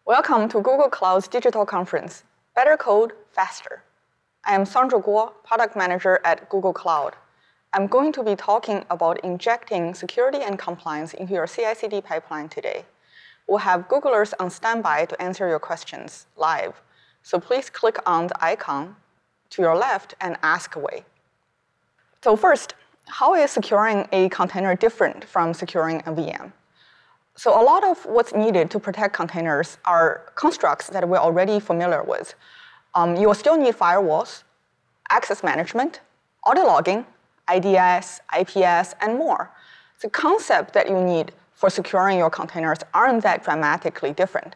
Welcome to Google Cloud's digital conference, Better Code, Faster. I am Sandra Guo, Product Manager at Google Cloud. I'm going to be talking about injecting security and compliance into your CI/CD pipeline today. We'll have Googlers on standby to answer your questions live, so please click on the icon to your left and ask away. So first, how is securing a container different from securing a VM? So a lot of what's needed to protect containers are constructs that we're already familiar with. You will still need firewalls, access management, auto logging, IDS, IPS, and more. The concept that you need for securing your containers aren't that dramatically different,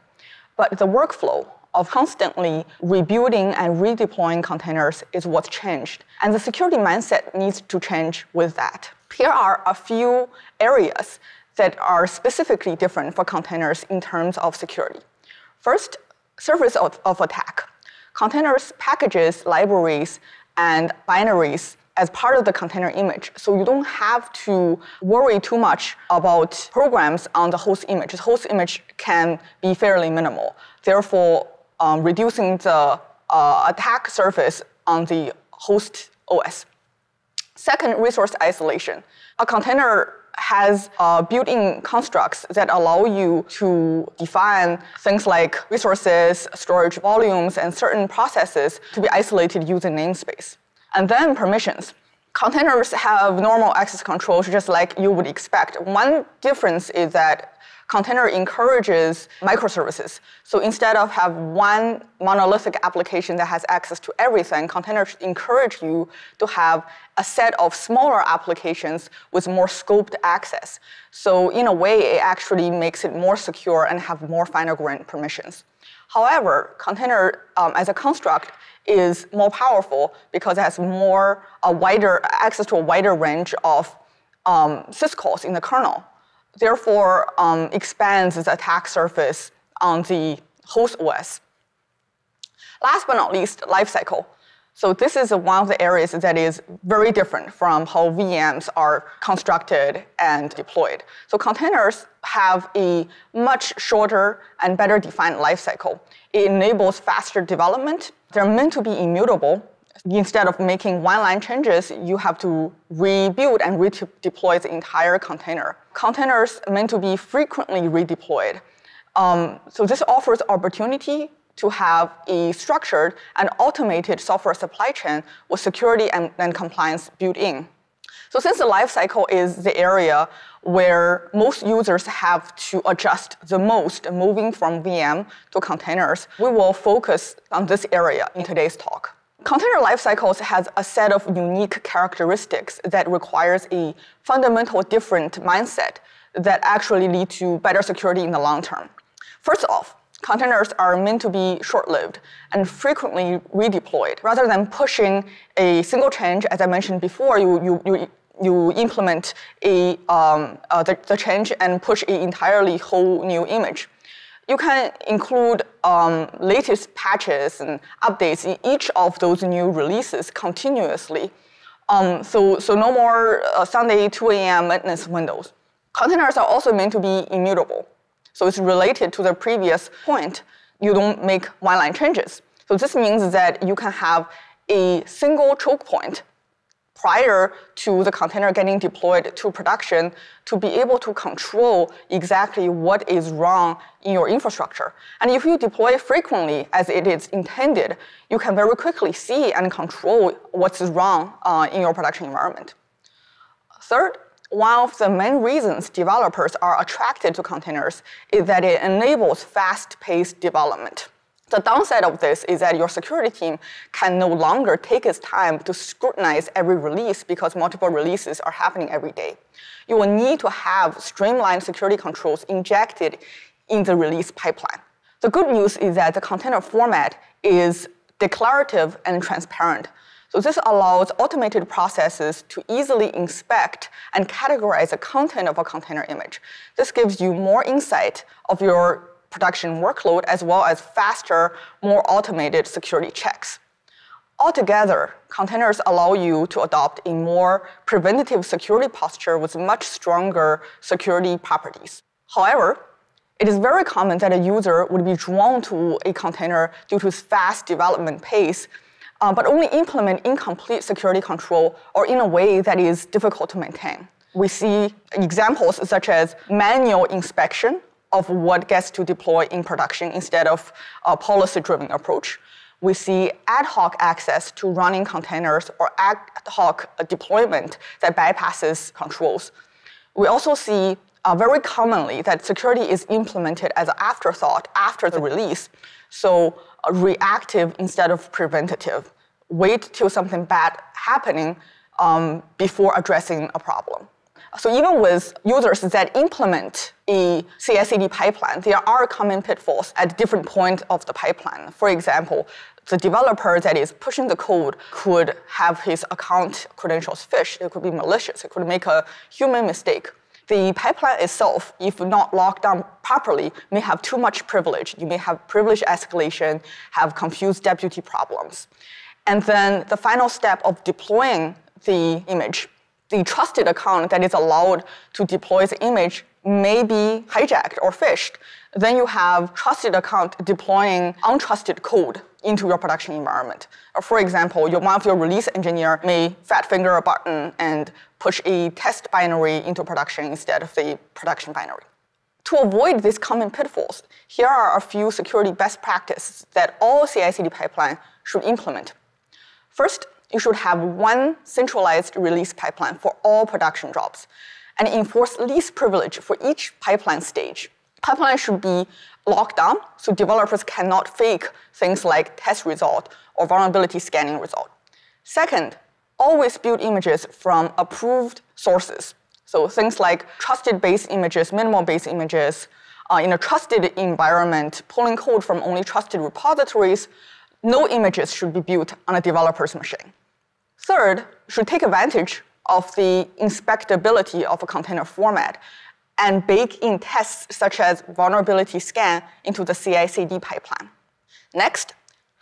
but the workflow of constantly rebuilding and redeploying containers is what's changed, and the security mindset needs to change with that. Here are a few areas that are specifically different for containers in terms of security. First, surface of attack. Containers packages libraries and binaries as part of the container image, so you don't have to worry too much about programs on the host image. The host image can be fairly minimal, therefore reducing the attack surface on the host OS. Second, resource isolation. A container has built-in constructs that allow you to define things like resources, storage volumes, and certain processes to be isolated using namespace. And then permissions. Containers have normal access controls just like you would expect. One difference is that container encourages microservices. So instead of have one monolithic application that has access to everything, containers encourage you to have a set of smaller applications with more scoped access. So in a way, it actually makes it more secure and have more finer-grained permissions. However, container as a construct is more powerful because it has wider access to a wider range of syscalls in the kernel. Therefore, expands the attack surface on the host OS. Last but not least, lifecycle. So this is one of the areas that is very different from how VMs are constructed and deployed. So containers have a much shorter and better defined lifecycle. It enables faster development. They're meant to be immutable. Instead of making one-line changes, you have to rebuild and redeploy the entire container. Containers are meant to be frequently redeployed. So this offers opportunity to have a structured and automated software supply chain with security and compliance built in. So since the lifecycle is the area where most users have to adjust the most moving from VM to containers, we will focus on this area in today's talk. Container lifecycles has a set of unique characteristics that requires a fundamental different mindset that actually lead to better security in the long term. First off, containers are meant to be short-lived and frequently redeployed. Rather than pushing a single change, as I mentioned before, you implement the change and push an entirely whole new image. You can include latest patches and updates in each of those new releases continuously. So no more Sunday 2 a.m. maintenance windows. Containers are also meant to be immutable. So it's related to the previous point. You don't make one-line changes. So this means that you can have a single choke point prior to the container getting deployed to production to be able to control exactly what is wrong in your infrastructure. And if you deploy frequently as it is intended, you can very quickly see and control what's wrong in your production environment. Third, one of the main reasons developers are attracted to containers is that it enables fast-paced development. The downside of this is that your security team can no longer take its time to scrutinize every release because multiple releases are happening every day. You will need to have streamlined security controls injected in the release pipeline. The good news is that the container format is declarative and transparent. So this allows automated processes to easily inspect and categorize the content of a container image. This gives you more insight of your production workload as well as faster, more automated security checks. Altogether, containers allow you to adopt a more preventative security posture with much stronger security properties. However, It is very common that a user would be drawn to a container due to its fast development pace, but only implement incomplete security control or in a way that is difficult to maintain. We see examples such as manual inspection of what gets to deploy in production instead of a policy-driven approach. We see ad hoc access to running containers or ad hoc deployment that bypasses controls. We also see very commonly that security is implemented as an afterthought after the release, so reactive instead of preventative. Wait till something bad happening before addressing a problem. So even with users that implement a CI/CD pipeline, there are common pitfalls at different points of the pipeline. For example, the developer that is pushing the code could have his account credentials phished. It could be malicious. It could make a human mistake. The pipeline itself, if not locked down properly, may have too much privilege. You may have privilege escalation, have confused deputy problems. And then the final step of deploying the image, the trusted account that is allowed to deploy the image may be hijacked or phished. Then you have trusted account deploying untrusted code into your production environment. For example, one of your release engineer may fat finger a button and push a test binary into production instead of the production binary. To avoid these common pitfalls, here are a few security best practices that all CI/CD pipeline should implement. First, you should have one centralized release pipeline for all production jobs and enforce least privilege for each pipeline stage. Pipeline should be locked down so developers cannot fake things like test result or vulnerability scanning result. Second, always build images from approved sources. So things like trusted base images, minimal base images, in a trusted environment, pulling code from only trusted repositories. No images should be built on a developer's machine. Third, you should take advantage of the inspectability of a container format and bake in tests such as vulnerability scan into the CI/CD pipeline. Next,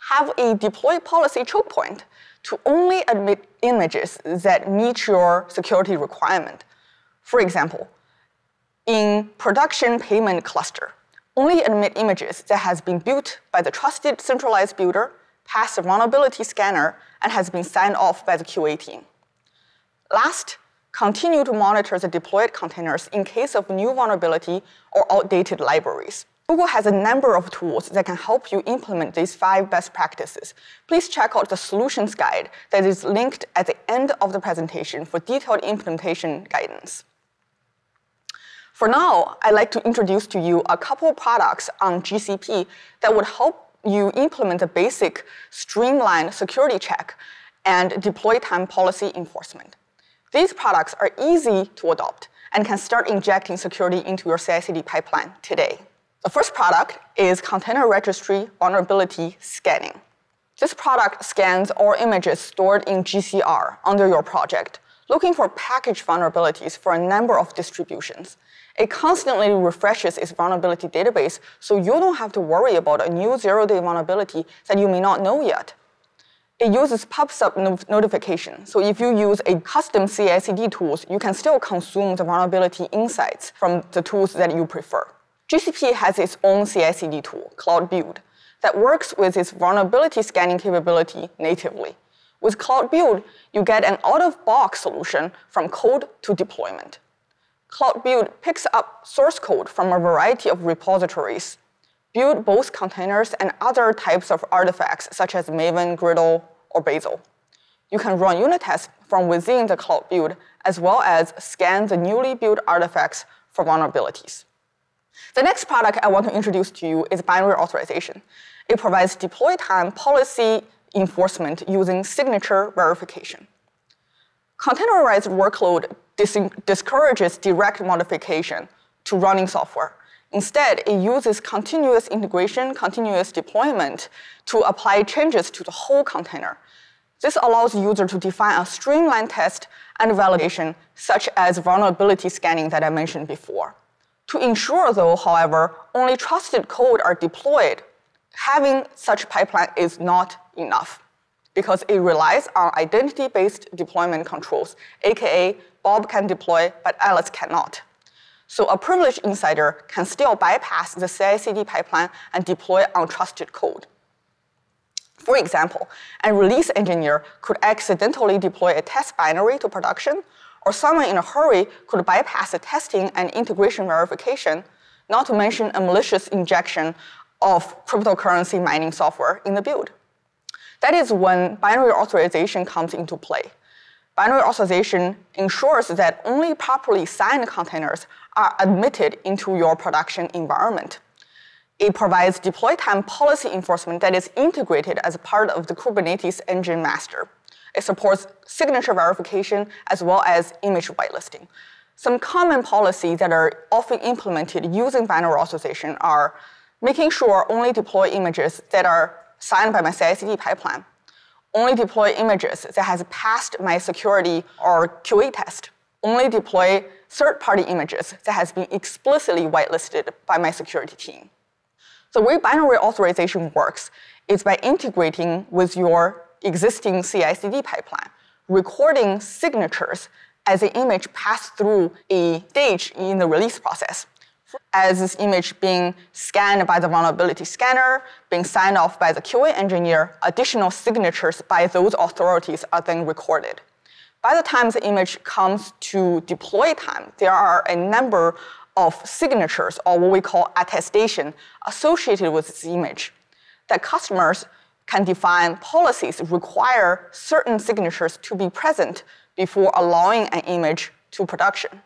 have a deploy policy choke point to only admit images that meet your security requirement. For example, in production payment cluster, only admit images that has been built by the trusted centralized builder, passed the vulnerability scanner, and has been signed off by the QA team. Last, continue to monitor the deployed containers in case of new vulnerability or outdated libraries. Google has a number of tools that can help you implement these 5 best practices. Please check out the solutions guide that is linked at the end of the presentation for detailed implementation guidance. For now, I'd like to introduce to you a couple of products on GCP that would help you implement the basic streamlined security check and deploy time policy enforcement. These products are easy to adopt and can start injecting security into your CI/CD pipeline today. The first product is Container Registry Vulnerability Scanning. This product scans all images stored in GCR under your project, looking for package vulnerabilities for a number of distributions. It constantly refreshes its vulnerability database, so you don't have to worry about a new zero-day vulnerability that you may not know yet. It uses pub/sub notification, so if you use a custom CI/CD tools, you can still consume the vulnerability insights from the tools that you prefer. GCP has its own CI/CD tool, Cloud Build, that works with its vulnerability scanning capability natively. With Cloud Build, you get an out-of-box solution from code to deployment. Cloud Build picks up source code from a variety of repositories, build both containers and other types of artifacts such as Maven, Gradle, or Bazel. You can run unit tests from within the Cloud Build as well as scan the newly built artifacts for vulnerabilities. The next product I want to introduce to you is binary authorization. It provides deploy time policy enforcement using signature verification. Containerized workload discourages direct modification to running software. Instead, it uses continuous integration, continuous deployment to apply changes to the whole container. This allows the user to define a streamlined test and validation, such as vulnerability scanning that I mentioned before. To ensure, though, however, only trusted code are deployed, having such pipeline is not enough because it relies on identity-based deployment controls, aka Bob can deploy, but Alice cannot. So a privileged insider can still bypass the CI/CD pipeline and deploy untrusted code. For example, a release engineer could accidentally deploy a test binary to production, or someone in a hurry could bypass the testing and integration verification, not to mention a malicious injection of cryptocurrency mining software in the build. That is when binary authorization comes into play. Binary authorization ensures that only properly signed containers are admitted into your production environment. It provides deploy time policy enforcement that is integrated as a part of the Kubernetes engine master. It supports signature verification as well as image whitelisting. Some common policies that are often implemented using binary authorization are making sure only deploy images that are signed by my CI/CD pipeline, only deploy images that has passed my security or QA test, only deploy third-party images that has been explicitly whitelisted by my security team. The way binary authorization works is by integrating with your existing CI/CD pipeline, recording signatures as the image passed through a stage in the release process. As this image being scanned by the vulnerability scanner, being signed off by the QA engineer, additional signatures by those authorities are then recorded. By the time the image comes to deploy time, there are a number of signatures, or what we call attestation, associated with this image, that customers can define policies require certain signatures to be present before allowing an image to production.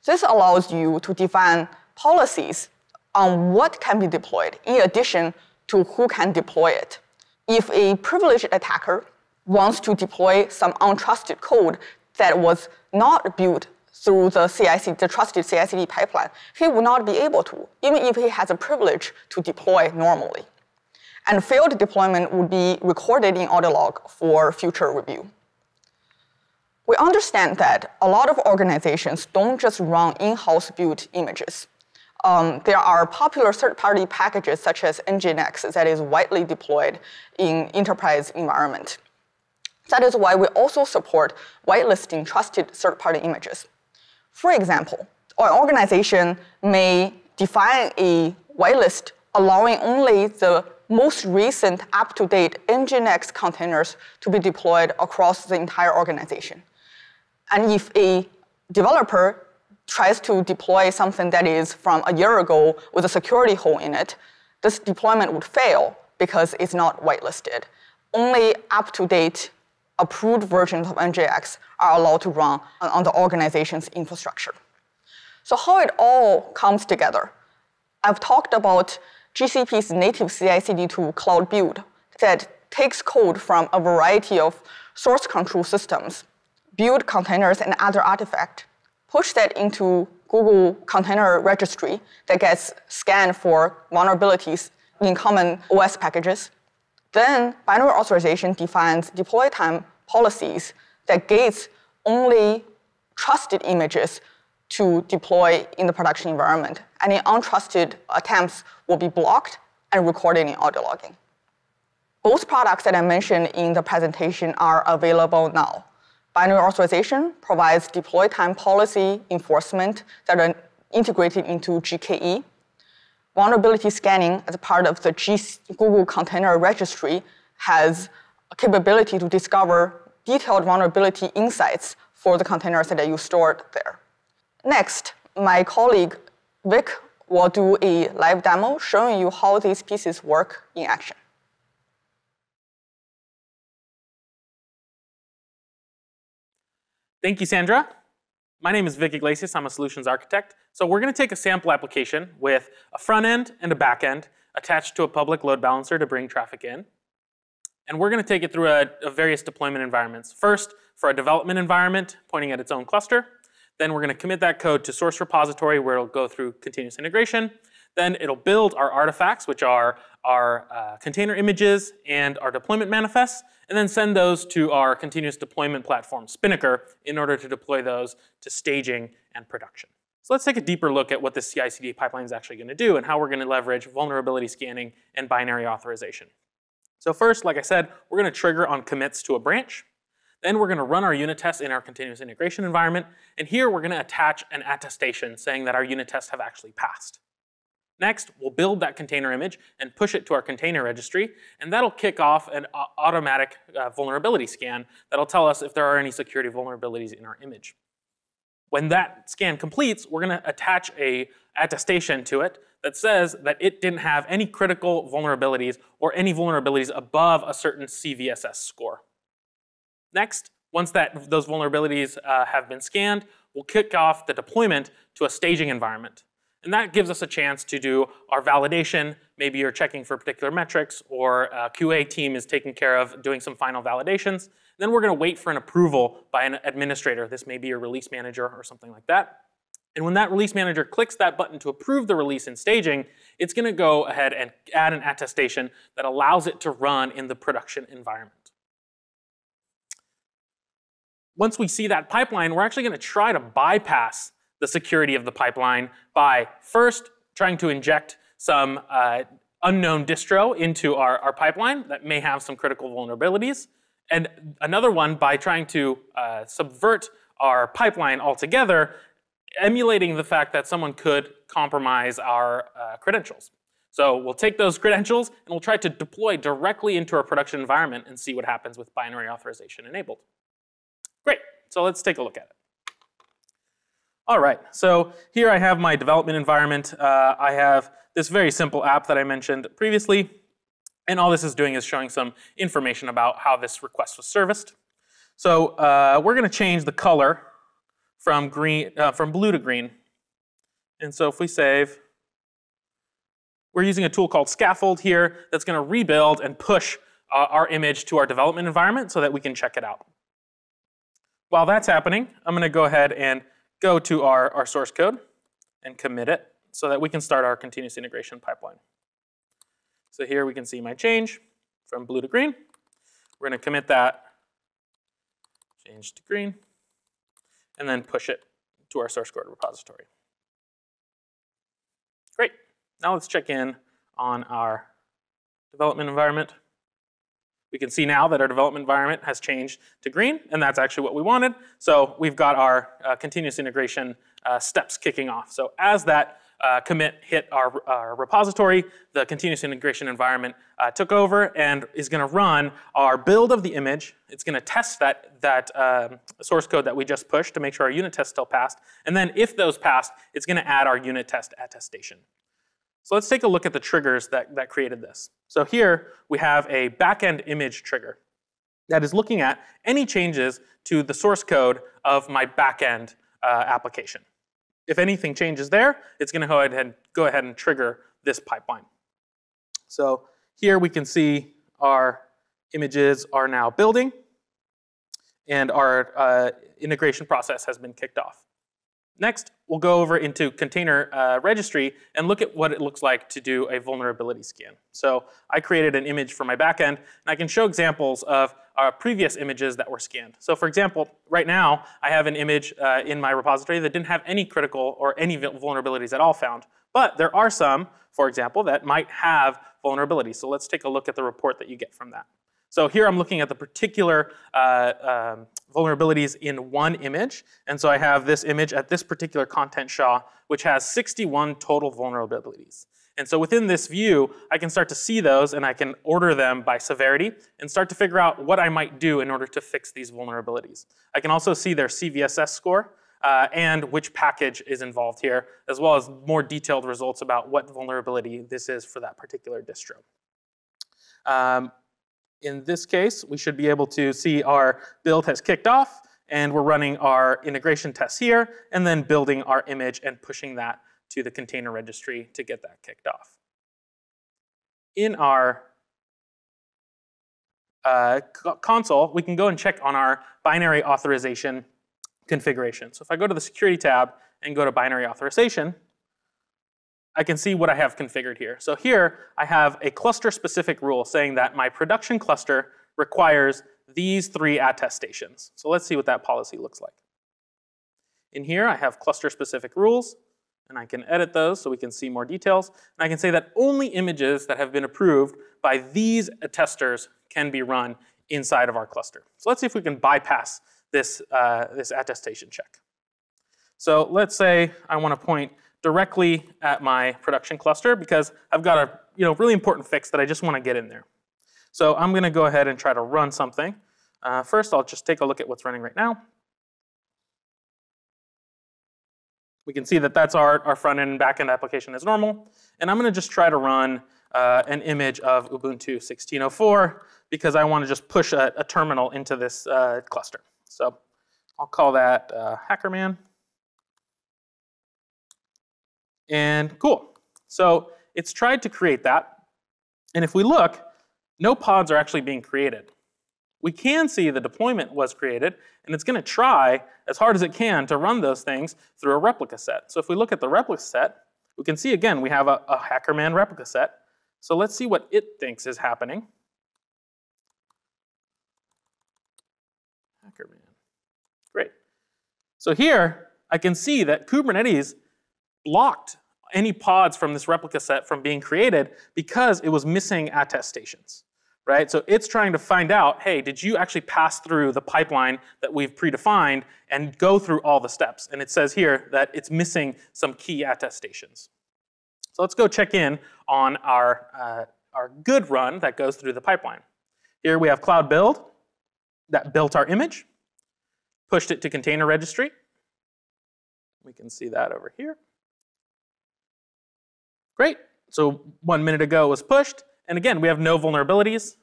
This allows you to define policies on what can be deployed in addition to who can deploy it. If a privileged attacker wants to deploy some untrusted code that was not built through the trusted CI/CD pipeline, he will not be able to, even if he has a privilege to deploy normally. And failed deployment would be recorded in audio log for future review. We understand that a lot of organizations don't just run in-house built images. There are popular third-party packages such as Nginx that is widely deployed in enterprise environment. That is why we also support whitelisting trusted third-party images. For example, an organization may define a whitelist allowing only the most recent up-to-date Nginx containers to be deployed across the entire organization. And if a developer tries to deploy something that is from a year ago with a security hole in it, this deployment would fail because it's not whitelisted. Only up-to-date approved versions of Nginx are allowed to run on the organization's infrastructure. So how it all comes together. I've talked about GCP's native CI/CD tool, Cloud Build, that takes code from a variety of source control systems, build containers and other artifacts, push that into Google Container Registry that gets scanned for vulnerabilities in common OS packages. Then binary authorization defines deploy time policies that gates only trusted images to deploy in the production environment. Any untrusted attempts will be blocked and recorded in audio logging. Both products that I mentioned in the presentation are available now. Binary authorization provides deploy time policy enforcement that are integrated into GKE. Vulnerability scanning as part of the Google Container Registry has a capability to discover detailed vulnerability insights for the containers that you stored there. Next, my colleague Vic will do a live demo showing you how these pieces work in action. Thank you, Sandra. My name is Vic Iglesias. I'm a solutions architect. So we're going to take a sample application with a front end and a back end attached to a public load balancer to bring traffic in. And we're going to take it through a various deployment environments. First, for a development environment pointing at its own cluster. Then we're going to commit that code to source repository where it'll go through continuous integration. Then it'll build our artifacts, which are our container images and our deployment manifests, and then send those to our continuous deployment platform, Spinnaker, in order to deploy those to staging and production. So let's take a deeper look at what this CI/CD pipeline is actually going to do and how we're going to leverage vulnerability scanning and binary authorization. So first, like I said, we're going to trigger on commits to a branch. Then we're going to run our unit tests in our continuous integration environment, and here we're going to attach an attestation saying that our unit tests have actually passed. Next, we'll build that container image and push it to our container registry, and that'll kick off an automatic vulnerability scan that'll tell us if there are any security vulnerabilities in our image. When that scan completes, we're going to attach an attestation to it that says that it didn't have any critical vulnerabilities or any vulnerabilities above a certain CVSS score. Next, once those vulnerabilities have been scanned, we'll kick off the deployment to a staging environment. And that gives us a chance to do our validation. Maybe you're checking for particular metrics, or a QA team is taking care of doing some final validations. Then we're going to wait for an approval by an administrator. This may be a release manager or something like that. And when that release manager clicks that button to approve the release in staging, it's going to go ahead and add an attestation that allows it to run in the production environment. Once we see that pipeline, we're actually going to try to bypass the security of the pipeline by first trying to inject some unknown distro into our pipeline that may have some critical vulnerabilities. And another one by trying to subvert our pipeline altogether, emulating the fact that someone could compromise our credentials. So we'll take those credentials and we'll try to deploy directly into our production environment and see what happens with binary authorization enabled. Great, so let's take a look at it. All right, so here I have my development environment. I have this very simple app that I mentioned previously, and all this is doing is showing some information about how this request was serviced. So we're going to change the color from blue to green. And so if we save, we're using a tool called Scaffold here that's going to rebuild and push our image to our development environment so that we can check it out. While that's happening, I'm going to go ahead and go to our source code and commit it so that we can start our continuous integration pipeline. So here we can see my change from blue to green. We're going to commit that, change to green, and then push it to our source code repository. Great. Now let's check in on our development environment. We can see now that our development environment has changed to green, and that's actually what we wanted. So we've got our continuous integration steps kicking off. So as that commit hit our repository, the continuous integration environment took over and is going to run our build of the image. It's going to test that source code that we just pushed to make sure our unit test still passed. And then if those passed, it's going to add our unit test attestation. So let's take a look at the triggers that created this. So here we have a backend image trigger that is looking at any changes to the source code of my backend application. If anything changes there, it's going to go ahead and trigger this pipeline. So here we can see our images are now building, and our integration process has been kicked off. Next, we'll go over into container registry and look at what it looks like to do a vulnerability scan. So I created an image for my backend, and I can show examples of previous images that were scanned. So for example, right now, I have an image in my repository that didn't have any critical or any vulnerabilities at all found. But there are some, for example, that might have vulnerabilities. So let's take a look at the report that you get from that. So here I'm looking at the particular vulnerabilities in one image. And so I have this image at this particular content SHA, which has 61 total vulnerabilities. And so within this view, I can start to see those, and I can order them by severity and start to figure out what I might do in order to fix these vulnerabilities. I can also see their CVSS score and which package is involved here, as well as more detailed results about what vulnerability this is for that particular distro. In this case, we should be able to see our build has kicked off, and we're running our integration tests here, and then building our image and pushing that to the container registry to get that kicked off. In our console, we can go and check on our binary authorization configuration. So if I go to the security tab and go to binary authorization, I can see what I have configured here. So here I have a cluster-specific rule saying that my production cluster requires these 3 attestations. So let's see what that policy looks like. In here I have cluster-specific rules, and I can edit those so we can see more details. And I can say that only images that have been approved by these attesters can be run inside of our cluster. So let's see if we can bypass this, this attestation check. So let's say I want to point directly at my production cluster because I've got a really important fix that I just want to get in there. So I'm going to go ahead and try to run something. First, I'll just take a look at what's running right now. We can see that that's our front end and back end application as normal. And I'm going to just try to run an image of Ubuntu 16.04 because I want to just push a terminal into this cluster. So I'll call that HackerMan. And cool. So it's tried to create that. And if we look, no pods are actually being created. We can see the deployment was created, and it's going to try as hard as it can to run those things through a replica set. So if we look at the replica set, we can see again we have a HackerMan replica set. So let's see what it thinks is happening. HackerMan. Great. So here I can see that Kubernetes blocked any pods from this replica set from being created because it was missing attestations, right? So it's trying to find out, hey, did you actually pass through the pipeline that we've predefined and go through all the steps? And it says here that it's missing some key attestations. So let's go check in on our good run that goes through the pipeline. Here we have cloud build that built our image, pushed it to container registry. We can see that over here. Great. So 1 minute ago it was pushed. And again, we have no vulnerabilities.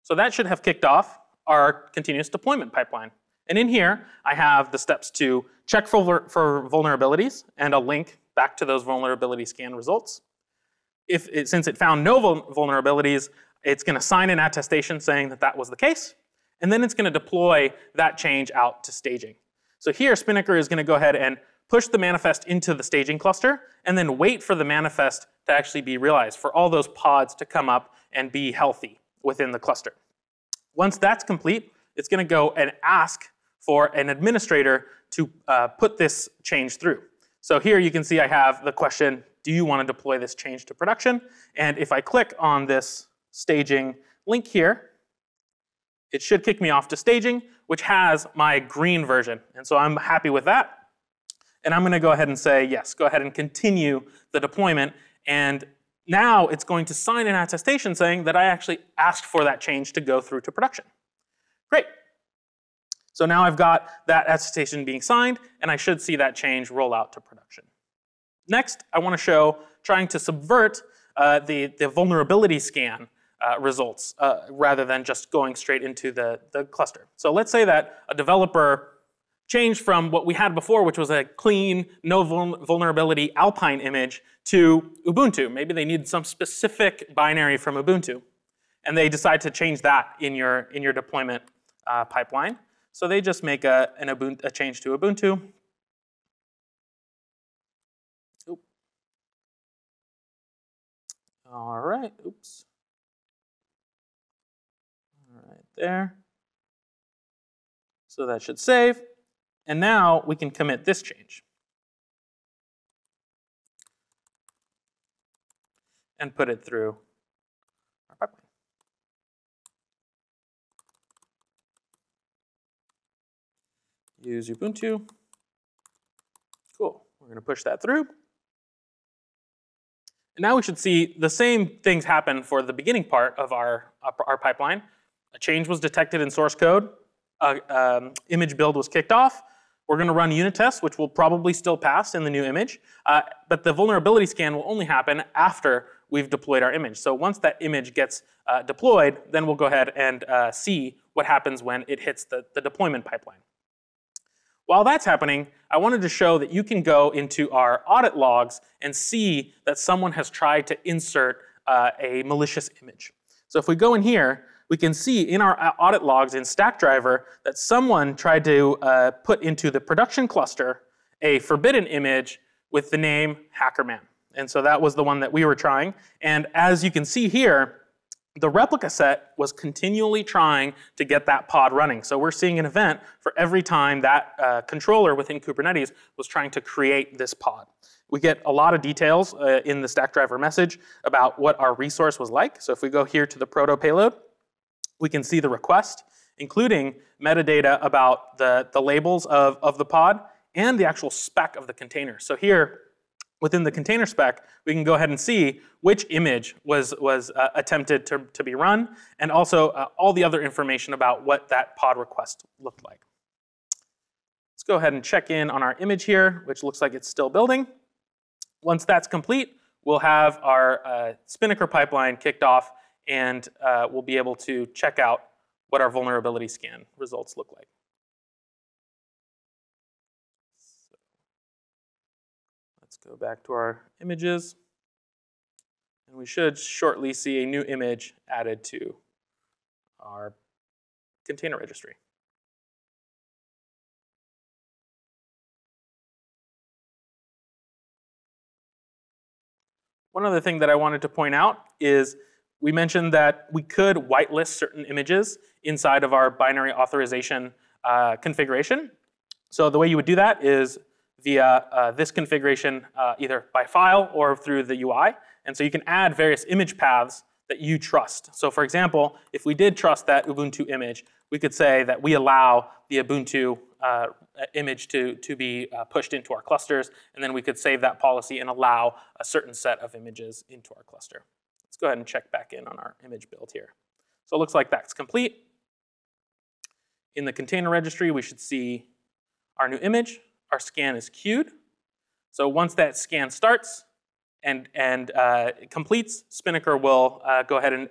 So that should have kicked off our continuous deployment pipeline. And in here, I have the steps to check for vulnerabilities and a link back to those vulnerability scan results. Since it found no vulnerabilities, it's going to sign an attestation saying that that was the case. And then it's going to deploy that change out to staging. So here, Spinnaker is going to go ahead and push the manifest into the staging cluster, and then wait for the manifest to actually be realized, for all those pods to come up and be healthy within the cluster. Once that's complete, it's going to go and ask for an administrator to put this change through. So here you can see I have the question, do you want to deploy this change to production? And if I click on this staging link here, it should kick me off to staging, which has my green version. And so I'm happy with that. And I'm going to go ahead and say, yes, go ahead and continue the deployment. And now it's going to sign an attestation saying that I actually asked for that change to go through to production. Great. So now I've got that attestation being signed, and I should see that change roll out to production. Next, I want to show trying to subvert the vulnerability scan results rather than just going straight into the cluster. So let's say that a developer changed from what we had before, which was a clean, no vulnerability Alpine image, to Ubuntu. Maybe they needed some specific binary from Ubuntu, and they decide to change that in your deployment pipeline. So they just make a change to Ubuntu. Oop. All right, oops. All right, there. So that should save. And now we can commit this change and put it through our pipeline. Use Ubuntu. Cool. We're going to push that through. And now we should see the same things happen for the beginning part of our pipeline. A change was detected in source code. Image build was kicked off. We're going to run unit tests, which will probably still pass in the new image. But the vulnerability scan will only happen after we've deployed our image. So once that image gets deployed, then we'll go ahead and see what happens when it hits the deployment pipeline. While that's happening, I wanted to show that you can go into our audit logs and see that someone has tried to insert a malicious image. So if we go in here, we can see in our audit logs in Stackdriver that someone tried to put into the production cluster a forbidden image with the name HackerMan. And so that was the one that we were trying. And as you can see here, the replica set was continually trying to get that pod running. So we're seeing an event for every time that controller within Kubernetes was trying to create this pod. We get a lot of details in the Stackdriver message about what our resource was like. So if we go here to the proto payload, we can see the request, including metadata about the labels of the pod and the actual spec of the container. So here, within the container spec, we can go ahead and see which image was attempted to be run, and also all the other information about what that pod request looked like. Let's go ahead and check in on our image here, which looks like it's still building. Once that's complete, we'll have our Spinnaker pipeline kicked off, and we'll be able to check out what our vulnerability scan results look like. So let's go back to our images. And we should shortly see a new image added to our container registry. One other thing that I wanted to point out is we mentioned that we could whitelist certain images inside of our binary authorization configuration. So the way you would do that is via this configuration, either by file or through the UI. And so you can add various image paths that you trust. So for example, if we did trust that Ubuntu image, we could say that we allow the Ubuntu image to be pushed into our clusters, and then we could save that policy and allow a certain set of images into our cluster. Let's go ahead and check back in on our image build here. So it looks like that's complete. In the container registry, we should see our new image. Our scan is queued. So once that scan starts and it completes, Spinnaker will go ahead and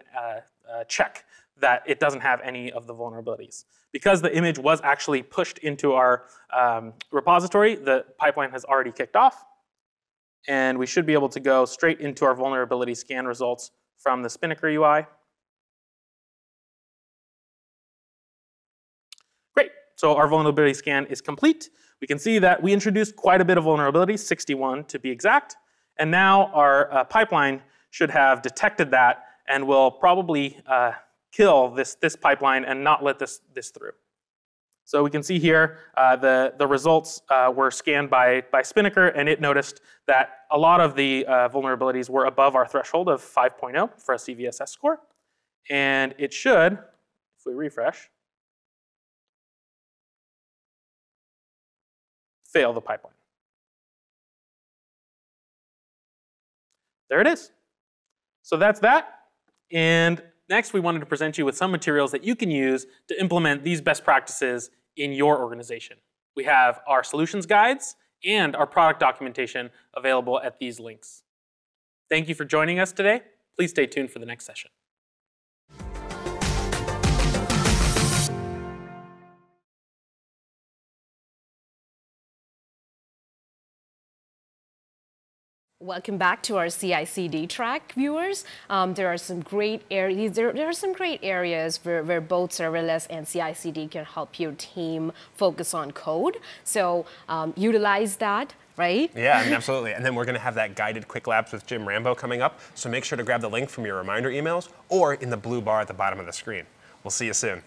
check that it doesn't have any of the vulnerabilities. Because the image was actually pushed into our repository, the pipeline has already kicked off. And we should be able to go straight into our vulnerability scan results from the Spinnaker UI. Great, so our vulnerability scan is complete. We can see that we introduced quite a bit of vulnerabilities, 61 to be exact. And now our pipeline should have detected that and will probably kill this pipeline and not let this through. So we can see here the results were scanned by Spinnaker, and it noticed that a lot of the vulnerabilities were above our threshold of 5.0 for a CVSS score. And it should, if we refresh, fail the pipeline. There it is. So that's that. And next, we wanted to present you with some materials that you can use to implement these best practices in your organization. We have our solutions guides and our product documentation available at these links. Thank you for joining us today. Please stay tuned for the next session. Welcome back to our CI/CD track, viewers. There are some great areas. There are some great areas where both serverless and CI/CD can help your team focus on code. So utilize that, right? Yeah, I mean, absolutely. And then we're going to have that guided quick labs with Jim Rambo coming up. So make sure to grab the link from your reminder emails or in the blue bar at the bottom of the screen. We'll see you soon.